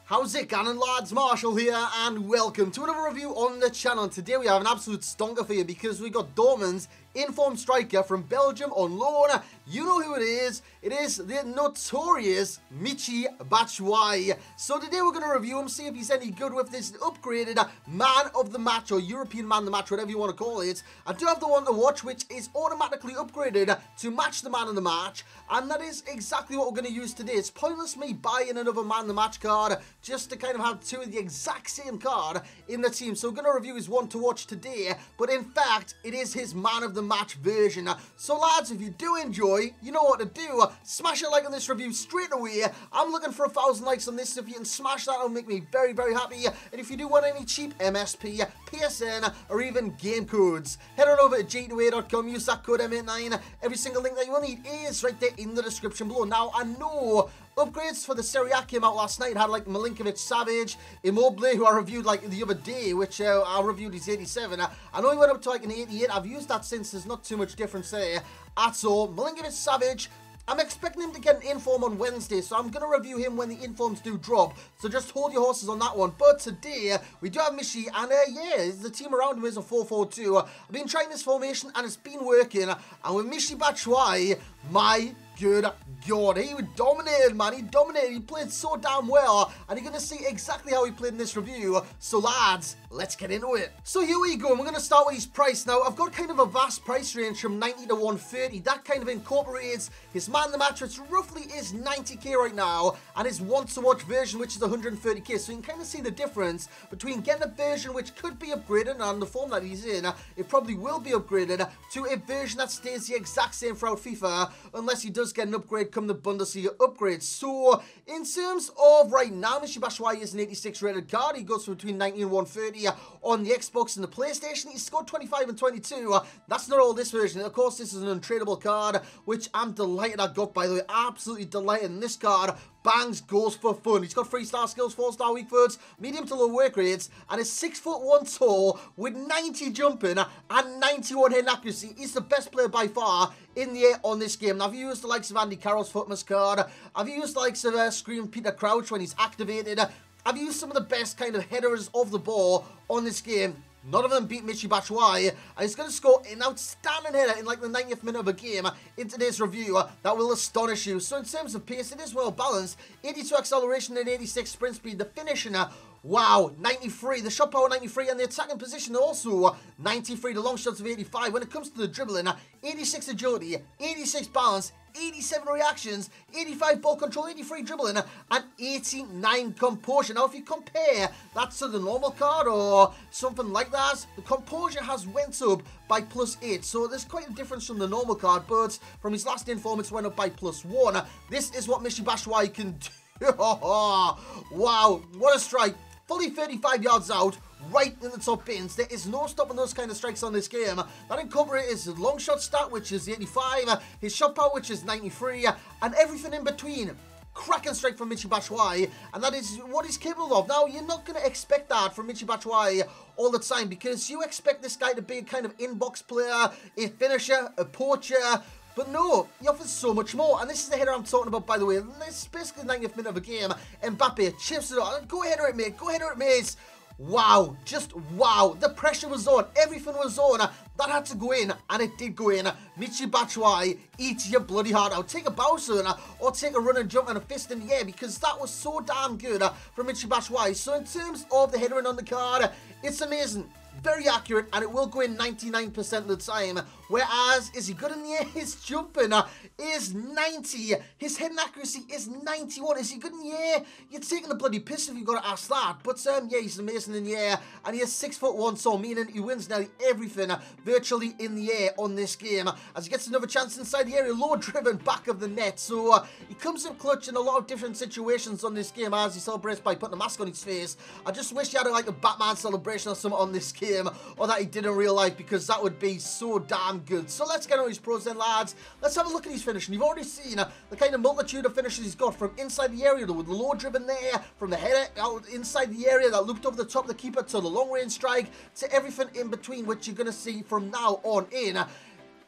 How's it going, lads? Marshall here, and welcome to another review on the channel. Today we have an absolute stonker for you because we got Dortmund's informed striker from Belgium on loan. You know who it is. It is the notorious Motm Batshuayi. So today we're going to review him, see if he's any good with this upgraded man of the match or European man of the match, whatever you want to call it. I do have the one to watch, which is automatically upgraded to match the man of the match, and that is exactly what we're going to use today. It's pointless me buying another man of the match card just to kind of have two of the exact same card in the team. So we're going to review his one to watch today, but in fact it is his man of the match version. So lads, if you do enjoy, you know what to do. Smash a like on this review straight away. I'm looking for 1,000 likes on this. If you can smash that, it'll make me very, very happy. And if you do want any cheap MSP, PSN, or even game codes, head on over to g2a.com, use that code M89. Every single link that you will need is right there in the description below. Now, I know upgrades for the Serie A came out last night. It had like Milinkovic-Savic, Immobile, who I reviewed like the other day, which I reviewed his 87. I know he went up to like an 88. I've used that since. There's not too much difference there at all. Milinkovic-Savic, I'm expecting him to get an inform on Wednesday, so I'm going to review him when the informs do drop. So just hold your horses on that one. But today, we do have Mishi, and yeah, the team around him is a 4-4-2. I've been trying this formation, and it's been working. And with Motm Batshuayi, my good God, he dominated, man. He dominated. He played so damn well, and you're going to see exactly how he played in this review. So lads, let's get into it. So here we go. We're going to start with his price. Now, I've got kind of a vast price range from 90 to 130. That kind of incorporates his man of the match, which roughly is 90k right now, and his want-to-watch version, which is 130k. So you can kind of see the difference between getting a version which could be upgraded, and the form that he's in, it probably will be upgraded, to a version that stays the exact same throughout FIFA, unless he does get an upgrade come the Bundesliga upgrade. So in terms of right now, Motm Batshuayi is an 86 rated card. He goes for between 90 and 130 on the Xbox and the PlayStation. He scored 25 and 22. That's not all this version. Of course, this is an untradeable card, which I'm delighted I got, by the way. Absolutely delighted. In this card bangs goals for fun. He's got 3-star skills, 4-star weak foots, medium to low work rates, and is 6'1" tall with 90 jumping and 91 hitting accuracy. He's the best player by far in the air on this game. Now, I've used the likes of Andy Carroll's Footmas card. I've used the likes of Scream Peter Crouch when he's activated. I've used some of the best kind of headers of the ball on this game. None of them beat Motm Batshuayi, and he's going to score an outstanding header in like the 90th minute of a game in today's review that will astonish you. So in terms of pace, it is well balanced. 82 acceleration and 86 sprint speed. The finishing, wow, 93. The shot power, 93, and the attacking position also 93. The long shots of 85. When it comes to the dribbling, 86 agility, 86 balance, 87 reactions, 85 ball control, 83 dribbling, and 89 composure. Now, if you compare that to the normal card or something like that, the composure has went up by +8. So there's quite a difference from the normal card, but from his last inform, it's went up by +1. This is what Motm Batshuayi can do. Wow, what a strike. Fully 35 yards out, right in the top bins. There is no stopping those kind of strikes on this game. That incorporates his long shot stat, which is 85, his shot power, which is 93, and everything in between. Cracking strike from Motm Batshuayi, and that is what he's capable of. Now, you're not going to expect that from Motm Batshuayi all the time, because you expect this guy to be a kind of inbox player, a finisher, a poacher. But no, he offers so much more. And this is the header I'm talking about, by the way. This is basically the 90th minute of a game. Mbappe chips it on. Go header it, mate. Go header it, mate. Wow. Just wow. The pressure was on. Everything was on. That had to go in, and it did go in. Motm Batshuayi, eat your bloody heart out. Take a bounce or take a run and jump and a fist in the air, because that was so damn good from Motm Batshuayi. So in terms of the headering on the card, it's amazing. Very accurate, and it will go in 99% of the time. Whereas, is he good in the air? His jumping is 90. His heading accuracy is 91. Is he good in the air? You're taking the bloody piss if you've got to ask that. But yeah, he's amazing in the air, and he is 6'1", tall, meaning he wins nearly everything virtually in the air on this game. As he gets another chance inside the area, low driven back of the net. So he comes in clutch in a lot of different situations on this game, as he celebrates by putting a mask on his face. I just wish he had like a Batman celebration or something on this game, or that he did in real life, because that would be so damn good. So let's get on his pros then, lads. Let's have a look at his finishing. You've already seen the kind of multitude of finishes he's got, from inside the area with the low driven there, from the header out inside the area that looped over the top of the keeper, to the long range strike, to everything in between, which you're going to see from now on in.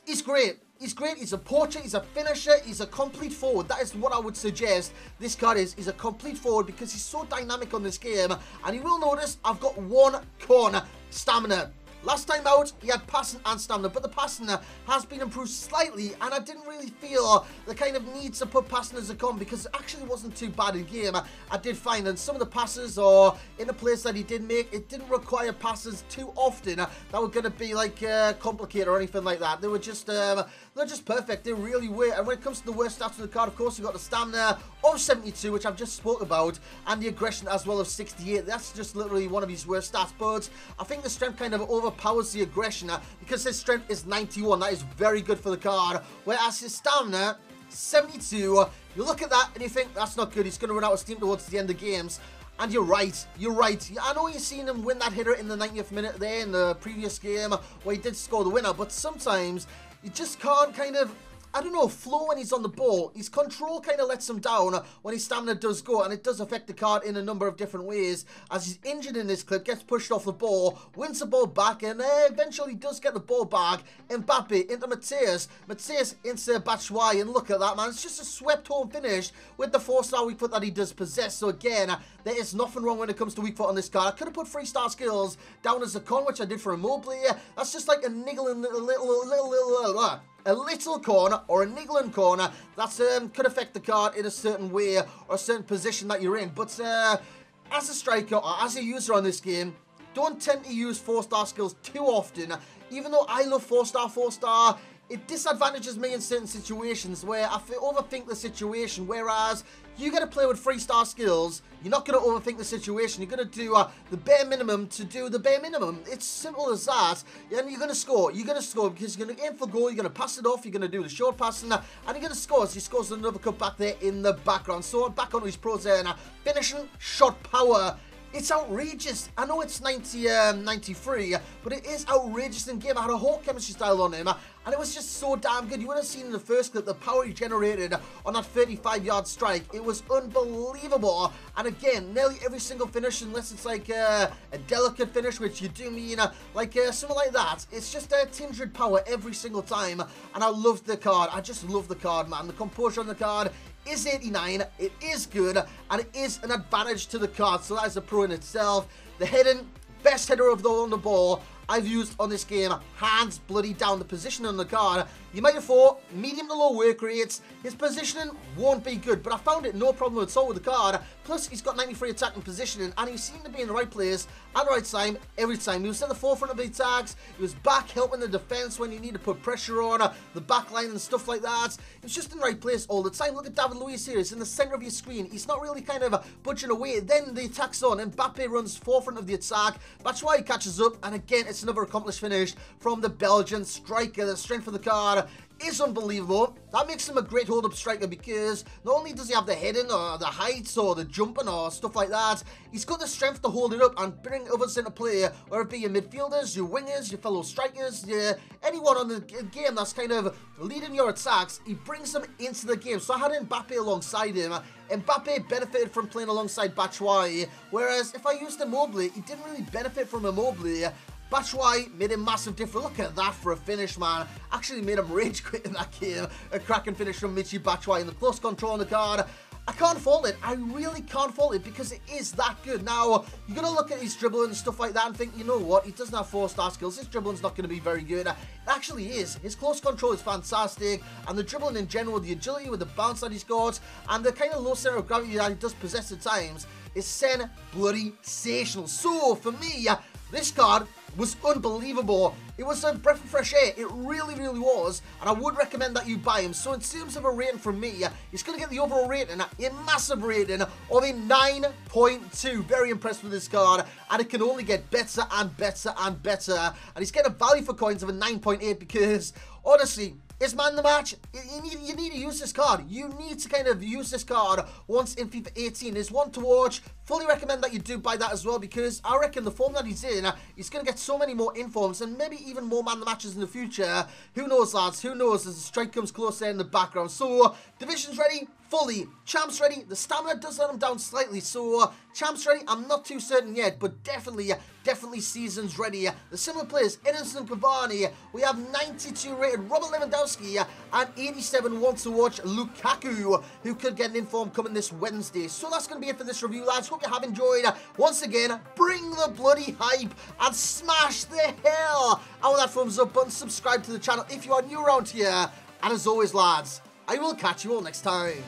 He's great. He's great, he's a poacher, he's a finisher, he's a complete forward. That is what I would suggest this card is. He's a complete forward because he's so dynamic on this game. And you will notice I've got 1 con stamina. Last time out, he had passing and stamina, but the passing has been improved slightly, and I didn't really feel the kind of need to put passing as a con because it actually wasn't too bad in game. I did find that some of the passes or in the place that he did make, it didn't require passes too often that were going to be like complicated or anything like that. They were just perfect. They really were. And when it comes to the worst stats of the card, of course, you've got the stamina of 72, which I've just spoke about, and the aggression as well of 68. That's just literally one of his worst stats, but I think the strength kind of overpowers the aggression because his strength is 91. That is very good for the card, whereas his stamina 72, you look at that and you think that's not good. He's going to run out of steam towards the end of games. And you're right. I know you've seen him win that hitter in the 90th minute there in the previous game where he did score the winner, but sometimes you just can't kind of, I don't know, flow when he's on the ball. His control kind of lets him down when his stamina does go, and it does affect the card in a number of different ways. As he's injured in this clip, gets pushed off the ball, wins the ball back, and eventually does get the ball back. Mbappe into Mateus into Batshuayi, and look at that, man. It's just a swept home finish with the 4-star weak foot that he does possess. So again, there is nothing wrong when it comes to weak foot on this card. I could have put 3-star skills down as a con, which I did for Immobile. That's just like a niggling a little corner or a niggling corner that could affect the card in a certain way or a certain position that you're in. But as a striker or as a user on this game, don't tend to use 4-star skills too often. Even though I love 4-star, it disadvantages me in certain situations where I overthink the situation, whereas you got to play with 3-star skills. You're not going to overthink the situation. You're going to do the bare minimum to do the bare minimum. It's simple as that. And you're going to score. You're going to score because you're going to aim for goal. You're going to pass it off. You're going to do the short passing. And you're going to score. So he scores another cut back there in the background. So back onto his pros there now. Finishing, shot power. It's outrageous. I know it's 93, but it is outrageous in game. I had a whole chemistry style on him, and it was just so damn good. You would have seen in the first clip the power he generated on that 35-yard strike. It was unbelievable. And again, nearly every single finish, unless it's like a delicate finish, which you do mean like something like that, it's just a tinge with power every single time. And I love the card. I just love the card, man. The composure on the card is 89, it is good, and it is an advantage to the card, so that is a pro in itself. The heading, best header of on the ball I've used on this game, hands bloody down. The position on the card, you might have thought medium to low work rates, his positioning won't be good, but I found it no problem at all with the card. Plus he's got 93 attacking positioning, and he seemed to be in the right place at the right time every time. He was at the forefront of the attacks, he was back helping the defense when you need to put pressure on the back line and stuff like that. He was just in the right place all the time. Look at David Luiz here, he's in the center of your screen, he's not really kind of budging away. Then the attack's on, and Mbappe runs forefront of the attack, Batshuayi catches up, and again it's another accomplished finish from the Belgian striker. The strength of the card is unbelievable. That makes him a great hold-up striker because not only does he have the heading or the heights or the jumping or stuff like that, he's got the strength to hold it up and bring others into play, whether it be your midfielders, your wingers, your fellow strikers, anyone on the game that's kind of leading your attacks. He brings them into the game. So I had Mbappe alongside him. Mbappe benefited from playing alongside Batshuayi, whereas if I used Immobile, he didn't really benefit from Immobile. Batshuayi made a massive difference. Look at that for a finish, man. Actually made him rage quit in that game. A cracking finish from Motm Batshuayi, and the close control on the card. I can't fault it. I really can't fault it because it is that good. Now, you're going to look at his dribbling and stuff like that and think, you know what, he doesn't have 4-star skills. His dribbling's not going to be very good. It actually is. His close control is fantastic, and the dribbling in general, the agility with the bounce that he's got, and the kind of low center of gravity that he does possess at times is sensational. So, for me, this card was unbelievable. It was a breath of fresh air. It really, really was. And I would recommend that you buy him. So in terms of a rating from me, he's going to get the overall rating, a massive rating of a 9.2. Very impressed with this card. And it can only get better and better and better. And he's getting a value for coins of a 9.8 because, honestly, is man the match? You need to use this card. You need to kind of use this card once in FIFA 18. There's one to watch. Fully recommend that you do buy that as well because I reckon the form that he's in, he's going to get so many more informs and maybe even more man the matches in the future. Who knows, lads? Who knows as the strike comes closer in the background. So, division's ready. fully. Champs ready, the stamina does let him down slightly, so Champs ready, I'm not too certain yet, but definitely Seasons ready. The similar players, Edinson Cavani, we have 92 rated Robert Lewandowski, and 87 want to watch Lukaku, who could get an inform coming this Wednesday. So that's going to be it for this review, lads. Hope you have enjoyed. Once again, bring the bloody hype and smash the hell out of that thumbs up button. Subscribe to the channel if you are new around here. And as always, lads, I will catch you all next time.